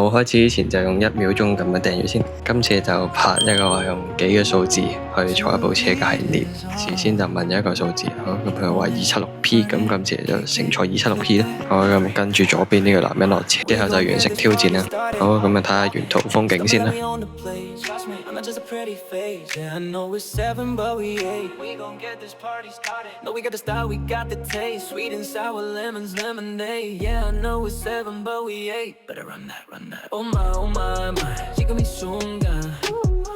好，開始之前就用1秒鐘咁樣訂閱先。今次就拍一個用幾個數字去坐一部車嘅系列。事先就問咗一個數字，好，咁佢話276P，咁今次就乘坐276P啦。好，咁跟住左邊呢個男人落車，之後就完成挑戰啦。好，咁啊睇下沿途風景先啦。Oh my, oh my, my, 지금이 순간.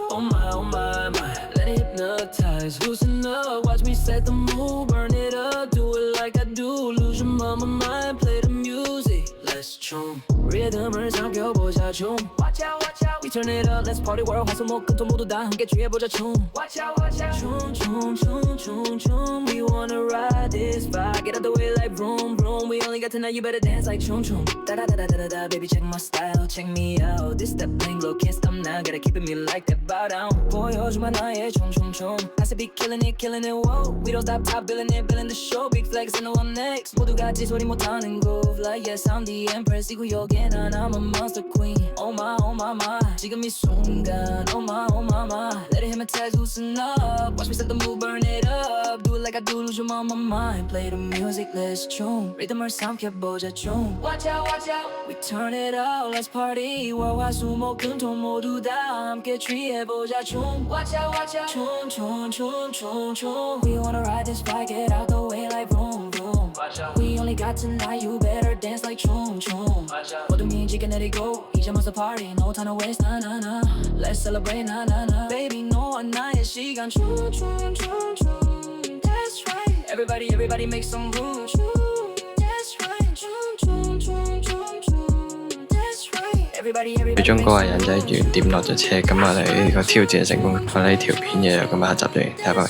Oh my, oh my, my, let it hypnotize. Loosen up, watch me set the mood, burn it up, do it like I do. Lose your mama mind, play the music. Let's tune. Rhythm을 삼켜보자 춤. Watch out, watch out. We turn it up, let's party world. 화수목금토 모두 다 함께 취해보자 춤. Watch out, watch out. 춤, 춤, 춤, 춤, 춤. We wanna ride this vibe, get out the way like vroom, vroom. We only got tonight, you better dance like 춤, 춤. Da da da da da da, baby check my style, check me out. This that bling glow, can't stop now, gotta keep it me like that. Bow down. 보여주마 나의 춤, 춤, 춤. I said be killing it, whoa. We don't stop, top billing it, billing the show. Big flex and the one next. 모두 같이 소리 못하는 groove. Like yes, I'm the empress. 이구 여긴 I'm a monster queen. Oh my, oh my, my. 지금 이 순간. Oh my, oh my, my. Let it hypnotize, loosen up. Watch me set the mood, burn it up. Do it like I do, lose your mama mind. Play the music, let's tune. Rhythm을 삼켜보자 춤. Watch out, watch out. We turn it up, let's party. 월화수목금토 모두 다 함께 취해보자 춤. Watch out, watch out. 춤, 춤, 춤, 춤, 춤. We wanna ride this bike, get out the way like vroom, vroom. We only got tonight, you better dance like 춤, 춤. 모든 민지게 내리고 이제 먼저 party, no time to waste, na na na. Let's celebrate, na na na. Baby, 너와 나의 시간 춤, 춤, 춤, 춤. That's right. Everybody, everybody make some room. 춤, that's right. 춤, 춤, 춤, 춤, 춤. That's right. Everybody, everybody. 最終嗰個人就喺原點落咗車，咁我哋呢個挑戰成功。我呢條片嘢就咁下集嚟，拜拜。